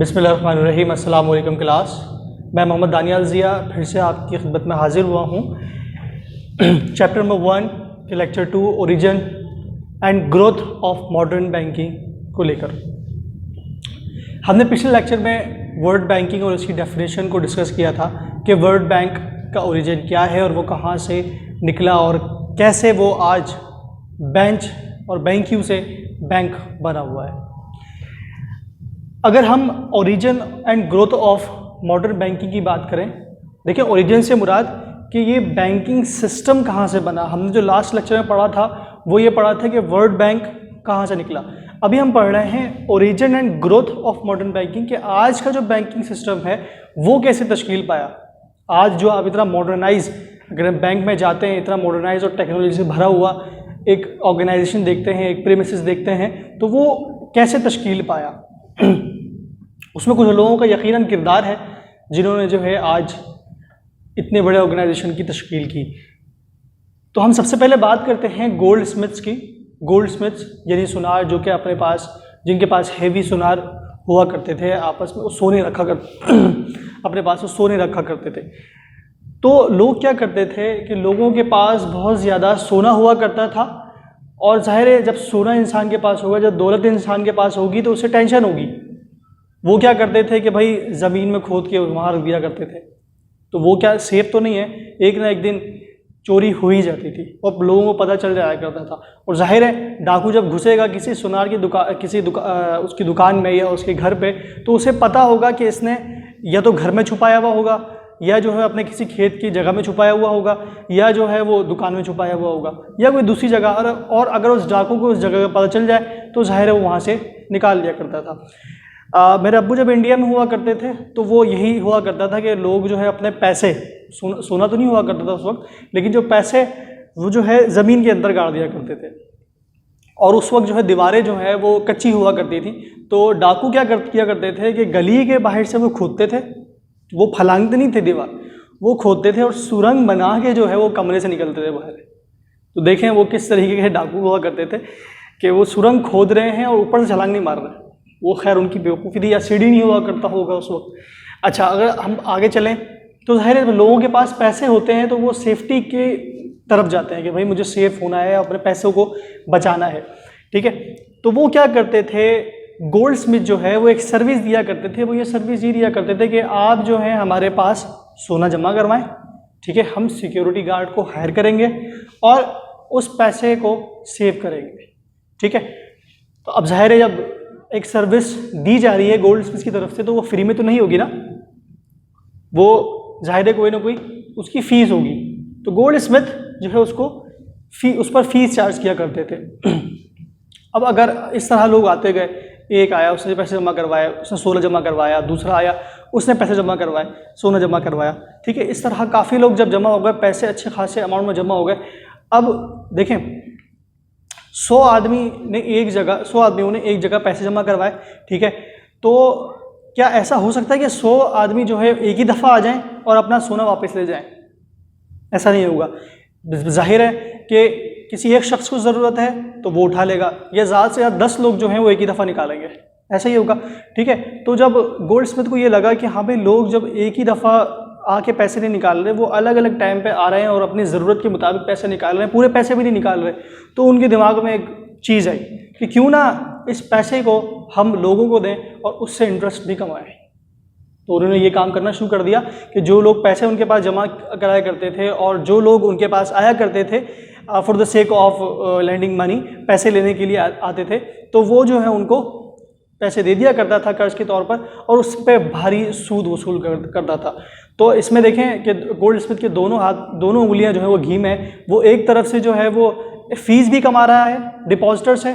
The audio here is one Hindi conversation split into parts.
बिस्मिल्लाहिर्रहमानिर्रहीम। अस्सलाम वालेकुम क्लास। मैं मोहम्मद दानियाल ज़िया फिर से आपकी खिदमत में हाजिर हुआ हूँ। चैप्टर नंबर 1 के lecture 2 origin and growth of modern banking को लेकर हमने पिछले लेक्चर में वर्ल्ड बैंकिंग और उसकी डेफिनेशन को डिस्कस किया था कि वर्ल्ड बैंक का ओरिजिन क्या है और वो कहाँ से निकला और कैसे वो आज बेंच और बैंक्यू से बैंक बना हुआ है। अगर हम origin and growth of modern banking की बात करें, देखिए ओरिजिन से मुराद कि ये बैंकिंग सिस्टम कहाँ से बना। हमने जो लास्ट लेक्चर में पढ़ा था वो ये पढ़ा था कि वर्ल्ड बैंक कहाँ से निकला। अभी हम पढ़ रहे हैं origin and growth of modern banking कि आज का जो बैंकिंग सिस्टम है वो कैसे तश्कील पाया। आज जो आप इतना मॉडर्नाइज, अगर हम बैंक में जाते हैं इतना मॉडर्नाइज और टेक्नोलॉजी से भरा हुआ एक ऑर्गेनाइजेशन देखते हैं, एक प्रीमिसेस देखते हैं, तो वो कैसे तश्कील पाया। उसमें कुछ लोगों का यकीनन किरदार है जिन्होंने जो है आज इतने बड़े ऑर्गेनाइजेशन की तश्कील की। तो हम सबसे पहले बात करते हैं गोल्ड स्मिथ्स की। गोल्ड स्मिथ्स यानी सुनार जो कि अपने पास, जिनके पास हेवी सुनार हुआ करते थे, आपस में वो सोने रखा कर अपने पास वो सोने रखा करते थे। तो लोग क्या करते थे कि लोगों के पास बहुत ज़्यादा सोना हुआ करता था और जाहिर है जब सोना इंसान के पास होगा, जब दौलत इंसान के पास होगी तो उसे टेंशन होगी। वो क्या करते थे कि भाई ज़मीन में खोद के वहाँ रख दिया करते थे। तो वो क्या सेफ तो नहीं है, एक ना एक दिन चोरी हो ही जाती थी और लोगों को पता चल जाया करता था। और जाहिर है डाकू जब घुसेगा किसी सुनार की उसकी दुकान में या उसके घर पे, तो उसे पता होगा कि इसने या तो घर में छुपाया हुआ होगा या जो है अपने किसी खेत की जगह में छुपाया हुआ होगा या जो है वो दुकान में छुपाया हुआ होगा या कोई दूसरी जगह। और अगर उस डाकू को उस जगह का पता चल जाए तो जाहिर है वो वहाँ से निकाल लिया करता था। मेरे अब्बू जब इंडिया में हुआ करते थे तो वो यही हुआ करता था कि लोग जो है अपने पैसे, सोना तो नहीं हुआ करता था उस वक्त, लेकिन जो पैसे वो जो है ज़मीन के अंदर गाड़ दिया करते थे। और उस वक्त जो है दीवारें जो है वो कच्ची हुआ करती थी। तो डाकू क्या किया करते थे कि गली के बाहर से वो खोदते थे, वो फलांगते नहीं थे दीवार, वो खोदते थे और सुरंग बना के जो है वो कमरे से निकलते थे बाहर। तो देखें वो किस तरीके के डाकू हुआ करते थे कि वो सुरंग खोद रहे हैं और ऊपर से छलांग नहीं मार रहे। वो खैर उनकी बेवकूफ़ी थी या सीढ़ी नहीं हुआ करता होगा उस वक्त। अच्छा, अगर हम आगे चलें तो जाहिर है लोगों के पास पैसे होते हैं तो वो सेफ्टी के तरफ जाते हैं कि भाई मुझे सेफ होना है, अपने पैसों को बचाना है, ठीक है। तो वो क्या करते थे, गोल्ड स्मिथ जो है वो एक सर्विस दिया करते थे। वो ये सर्विस ये दिया करते थे कि आप जो है हमारे पास सोना जमा करवाएं, ठीक है, हम सिक्योरिटी गार्ड को हायर करेंगे और उस पैसे को सेव करेंगे, ठीक है। तो अब जाहिर है जब एक सर्विस दी जा रही है गोल्ड स्मिथ की तरफ से तो वो फ्री में तो नहीं होगी ना, वो जाहिर है कोई ना कोई उसकी फ़ीस होगी। तो गोल्ड स्मिथ जो है उस पर फीस चार्ज किया करते थे। अब अगर इस तरह लोग आते गए, एक आया उसने पैसे जमा करवाया, उसने सोना जमा करवाया, दूसरा आया उसने पैसे जमा करवाए, सोना जमा करवाया, ठीक है। इस तरह काफ़ी लोग जब जमा हो गए, पैसे अच्छे खासे अमाउंट में जमा हो गए। अब देखें 100 आदमियों ने एक जगह पैसे जमा करवाए, ठीक है। तो क्या ऐसा हो सकता है कि 100 आदमी जो है एक ही दफ़ा आ जाएं और अपना सोना वापस ले जाएं? ऐसा नहीं होगा। जाहिर है कि किसी एक शख्स को ज़रूरत है तो वो उठा लेगा, या ज़्यादा से ज़्यादा 10 लोग जो हैं वो एक ही दफ़ा निकालेंगे, ऐसा ही होगा, ठीक है। तो जब गोल्ड स्मिथ को ये लगा कि हाँ भाई लोग जब एक ही दफ़ा आके पैसे नहीं निकाल रहे, वो अलग अलग टाइम पे आ रहे हैं और अपनी ज़रूरत के मुताबिक पैसे निकाल रहे हैं, पूरे पैसे भी नहीं निकाल रहे, तो उनके दिमाग में एक चीज़ आई कि क्यों ना इस पैसे को हम लोगों को दें और उससे इंटरेस्ट भी कमाएं। तो उन्होंने ये काम करना शुरू कर दिया कि जो लोग पैसे उनके पास जमा कराया करते थे और जो लोग उनके पास आया करते थे for the sake of lending money, पैसे लेने के लिए आते थे, तो वो जो है उनको पैसे दे दिया करता था कर्ज के तौर पर और उस पर भारी सूद वसूल करता था। तो इसमें देखें कि गोल्ड स्मिथ के दोनों उंगलियां जो है वो घी में है। वो एक तरफ से जो है वो फीस भी कमा रहा है, डिपॉजिटर से,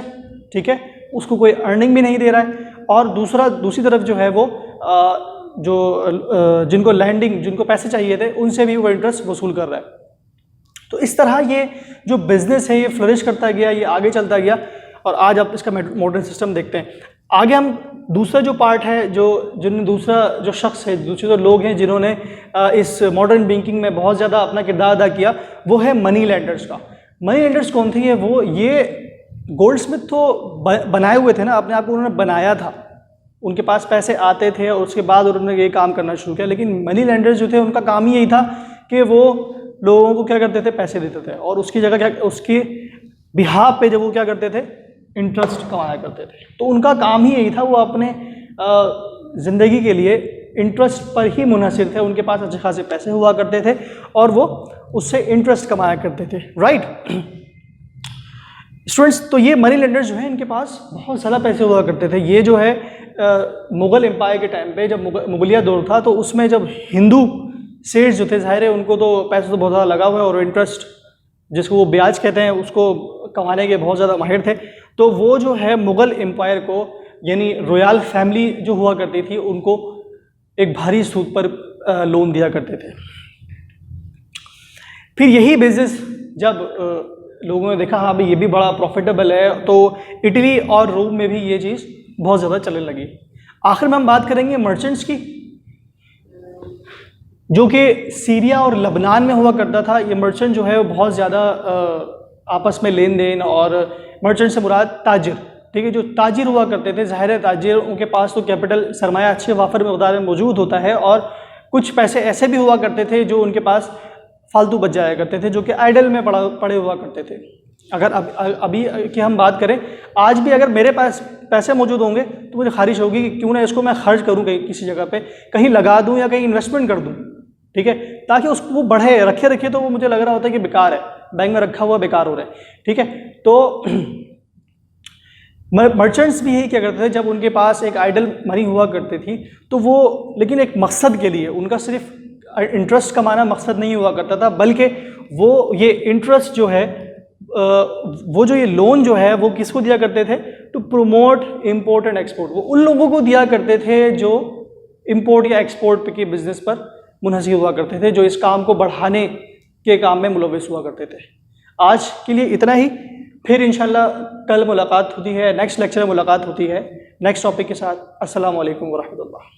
ठीक है, उसको कोई अर्निंग भी नहीं दे रहा है, और दूसरी तरफ जो है वो जिनको पैसे चाहिए थे उनसे भी वो इंटरेस्ट वसूल कर रहा है। तो इस तरह ये जो बिज़नेस है ये फ्लरिश करता गया, ये आगे चलता गया और आज आप इसका मॉडर्न सिस्टम देखते हैं। आगे हम दूसरा जो पार्ट है, दूसरा जो शख्स है, दूसरे जो लोग हैं जिन्होंने इस मॉडर्न बैंकिंग में बहुत ज़्यादा अपना किरदार अदा किया, वो है मनी लेंडर्स का। मनी लेंडर्स कौन थे? ये गोल्ड स्मिथ तो बनाए हुए थे ना, अपने आप को उन्होंने बनाया था, उनके पास पैसे आते थे और उसके बाद उन्होंने ये काम करना शुरू किया। लेकिन मनी लेंडर्स जो थे उनका काम ही यही था कि वो लोगों को क्या करते थे, पैसे देते थे, और उसकी जगह क्या, उसके बिहाफ पे जब वो क्या करते थे, इंटरेस्ट कमाया करते थे। तो उनका काम ही यही था, वो अपने ज़िंदगी के लिए इंटरेस्ट पर ही मुनहसिर थे। उनके पास अच्छे खासे पैसे हुआ करते थे और वो उससे इंटरेस्ट कमाया करते थे, राइट स्टूडेंट्स। तो ये मनी लेंडर्स जो है इनके पास बहुत ज़्यादा पैसे हुआ करते थे। ये जो है मुग़ल एम्पायर के टाइम पे जब मुगलिया दौर था, तो उसमें जब हिंदू सेठ जो थे, ज़ाहिर है उनको तो पैसे तो बहुत ज़्यादा लगा हुआ है और इंटरेस्ट जिसको वो ब्याज कहते हैं उसको कमाने के बहुत ज़्यादा माहिर थे। तो वो जो है मुग़ल एम्पायर को, यानी रॉयल फैमिली जो हुआ करती थी, उनको एक भारी सूद पर लोन दिया करते थे। फिर यही बिजनेस जब लोगों ने देखा हाँ भाई ये भी बड़ा प्रॉफिटेबल है, तो इटली और रोम में भी ये चीज़ बहुत ज़्यादा चलने लगी। आखिर में हम बात करेंगे मर्चेंट्स की, जो कि सीरिया और लबनान में हुआ करता था। ये मर्चेंट जो है वो बहुत ज़्यादा आपस में लेन देन, और मर्चेंट से मुराद ताजिर, ठीक है, जो ताजिर हुआ करते थे। ज़ाहिर है ताजिर उनके पास तो कैपिटल सरमाया अच्छे वाफर मकदार में मौजूद होता है, और कुछ पैसे ऐसे भी हुआ करते थे जो उनके पास फालतू बच जाया करते थे, जो कि आइडल में पड़े हुआ करते थे। अगर अभी की हम बात करें, आज भी अगर मेरे पास पैसे मौजूद होंगे तो मुझे ख्वाहिश होगी कि क्यों ना इसको मैं खर्च करूँ कहीं किसी जगह पे, कहीं लगा दूँ या कहीं इन्वेस्टमेंट कर दूँ, ठीक है, ताकि उसको वो बढ़े। रखे तो वो मुझे लग रहा होता है कि बेकार है, बैंक में रखा हुआ बेकार हो रहा है, ठीक है। तो मर्चेंट्स भी यही क्या करते थे, जब उनके पास एक आइडल मनी हुआ करती थी तो वो, लेकिन एक मकसद के लिए, उनका सिर्फ इंटरेस्ट कमाना मकसद नहीं हुआ करता था, बल्कि वो ये इंटरेस्ट जो है, वो जो ये लोन जो है वो किसको दिया करते थे, to promote import and export. वो उन लोगों को दिया करते थे जो इंपोर्ट या एक्सपोर्ट के बिजनेस पर मुनहसिर हुआ करते थे, जो इस काम को बढ़ाने के काम में मुलव्विस हुआ करते थे। आज के लिए इतना ही, फिर इंशाल्लाह कल मुलाकात होती है, नेक्स्ट लेक्चर में मुलाकात होती है नेक्स्ट टॉपिक के साथ। अस्सलाम वालेकुम व रहमतुल्लाह।